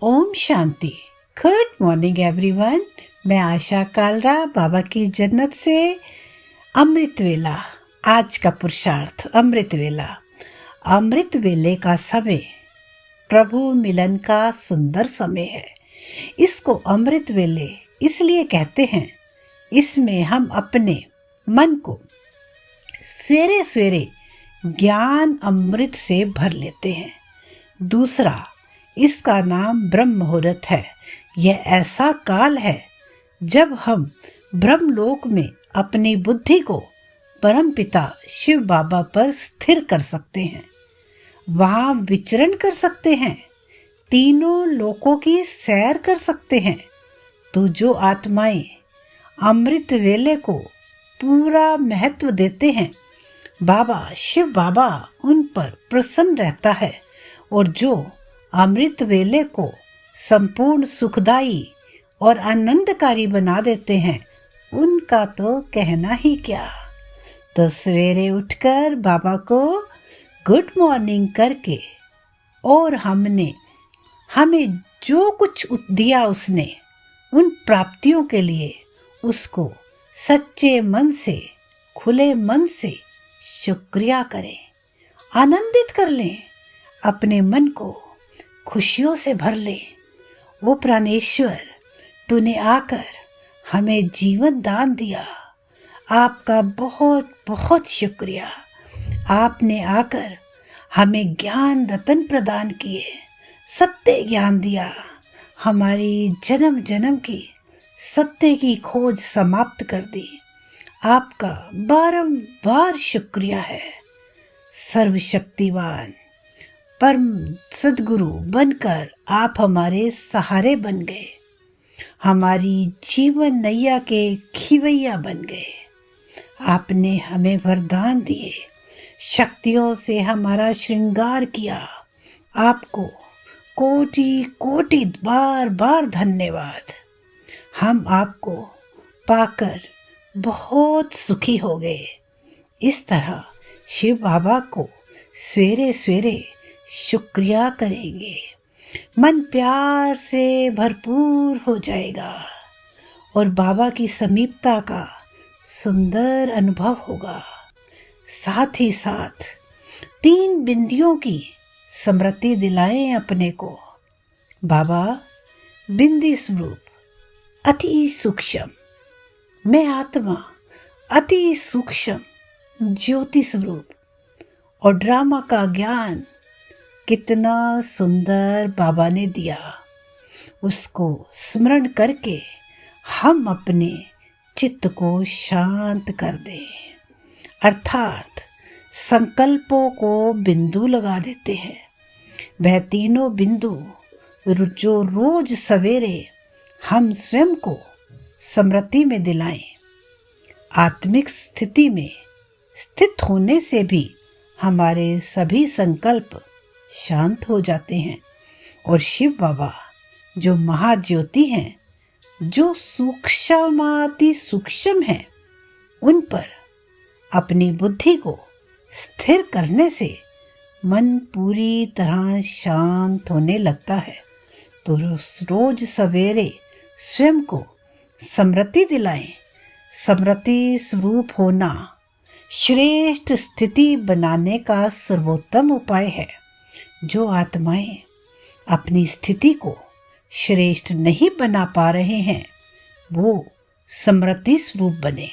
ओम शांति। Good morning everyone. मैं आशा कालरा बाबा की जन्नत से। अमृत वेला, आज का पुरुषार्थ अमृत वेला। अमृत वेले का समय प्रभु मिलन का सुंदर समय है। इसको अमृत वेले इसलिए कहते हैं, इसमें हम अपने मन को सवेरे सवेरे ज्ञान अमृत से भर लेते हैं। दूसरा, इसका नाम ब्रह्म मुहूर्त है। यह ऐसा काल है जब हम ब्रह्मलोक में अपनी बुद्धि को परमपिता शिव बाबा पर स्थिर कर सकते हैं, वहाँ विचरण कर सकते हैं, तीनों लोकों की सैर कर सकते हैं। तो जो आत्माएं अमृत वेले को पूरा महत्व देते हैं, बाबा शिव बाबा उन पर प्रसन्न रहता है। और जो अमृत वेले को संपूर्ण सुखदाई और आनंदकारी बना देते हैं, उनका तो कहना ही क्या। तो सवेरे उठकर बाबा को गुड मॉर्निंग करके और हमें जो कुछ दिया उसने, उन प्राप्तियों के लिए उसको सच्चे मन से, खुले मन से शुक्रिया करें, आनंदित कर लें, अपने मन को खुशियों से भर ले। वो प्राणेश्वर, तूने आकर हमें जीवन दान दिया, आपका बहुत बहुत शुक्रिया। आपने आकर हमें ज्ञान रतन प्रदान किए, सत्य ज्ञान दिया, हमारी जन्म जन्म की सत्य की खोज समाप्त कर दी। आपका बारंबार शुक्रिया है। सर्वशक्तिवान परम सद्गुरु बनकर आप हमारे सहारे बन गए, हमारी जीवन नैया के खिवैया बन गए। आपने हमें वरदान दिए, शक्तियों से हमारा श्रृंगार किया। आपको कोटि कोटि बार बार धन्यवाद। हम आपको पाकर बहुत सुखी हो गए। इस तरह शिव बाबा को सवेरे सवेरे शुक्रिया करेंगे, मन प्यार से भरपूर हो जाएगा और बाबा की समीपता का सुंदर अनुभव होगा। साथ ही साथ 3 बिंदियों की स्मृति दिलाएं अपने को। बाबा बिंदी स्वरूप, अति सूक्ष्म, मैं आत्मा अति सूक्ष्म ज्योति स्वरूप। और ड्रामा का ज्ञान कितना सुंदर बाबा ने दिया, उसको स्मरण करके हम अपने चित्त को शांत कर दें, अर्थात संकल्पों को बिंदु लगा देते हैं। वह तीनों बिंदु जो रोज सवेरे हम स्वयं को स्मृति में दिलाएं। आत्मिक स्थिति में स्थित होने से भी हमारे सभी संकल्प शांत हो जाते हैं और शिव बाबा जो महाज्योति हैं, जो सूक्ष्माति सूक्ष्म हैं, उन पर अपनी बुद्धि को स्थिर करने से मन पूरी तरह शांत होने लगता है। तो रोज सवेरे स्वयं को स्मृति दिलाएं। स्मृति स्वरूप होना श्रेष्ठ स्थिति बनाने का सर्वोत्तम उपाय है। जो आत्माएं अपनी स्थिति को श्रेष्ठ नहीं बना पा रहे हैं, वो स्मृति स्वरूप बने,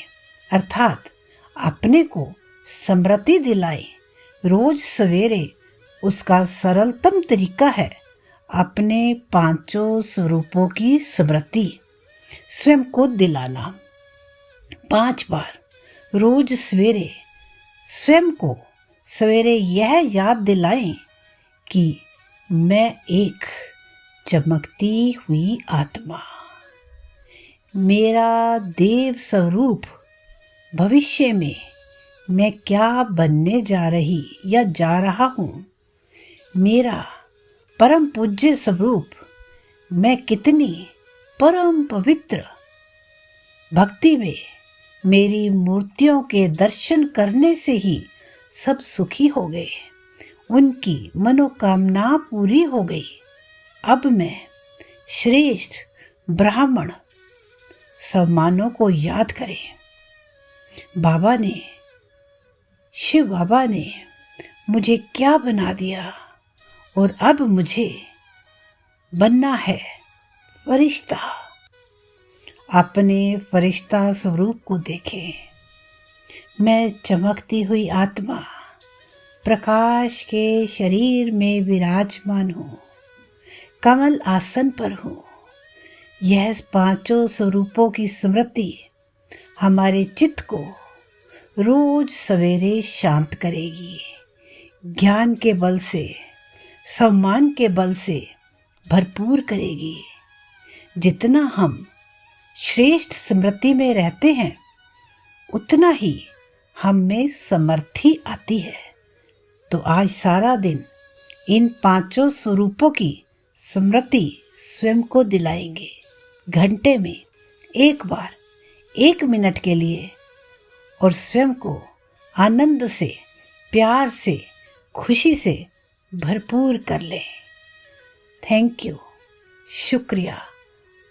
अर्थात अपने को स्मृति दिलाएं। रोज सवेरे उसका सरलतम तरीका है अपने 5 स्वरूपों की स्मृति स्वयं को दिलाना। 5 बार रोज सवेरे स्वयं को सवेरे यह याद दिलाएं कि मैं एक चमकती हुई आत्मा, मेरा देव स्वरूप भविष्य में मैं क्या बनने जा रही या जा रहा हूँ, मेरा परम पूज्य स्वरूप, मैं कितनी परम पवित्र भक्ति में, मेरी मूर्तियों के दर्शन करने से ही सब सुखी हो गए, उनकी मनोकामना पूरी हो गई। अब मैं श्रेष्ठ ब्राह्मण सम्मानों को याद करें। शिव बाबा ने मुझे क्या बना दिया और अब मुझे बनना है फरिश्ता। अपने फरिश्ता स्वरूप को देखें। मैं चमकती हुई आत्मा प्रकाश के शरीर में विराजमान हूँ, कमल आसन पर हूँ। यह पांचों स्वरूपों की स्मृति हमारे चित्त को रोज सवेरे शांत करेगी। ज्ञान के बल से, सम्मान के बल से भरपूर करेगी। जितना हम श्रेष्ठ स्मृति में रहते हैं उतना ही हम में समर्थी आती है। तो आज सारा दिन इन पांचों स्वरूपों की स्मृति स्वयं को दिलाएंगे। घंटे में एक बार 1 मिनट के लिए, और स्वयं को आनंद से, प्यार से, खुशी से भरपूर कर लें। थैंक यू, शुक्रिया।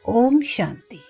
ओम शांति।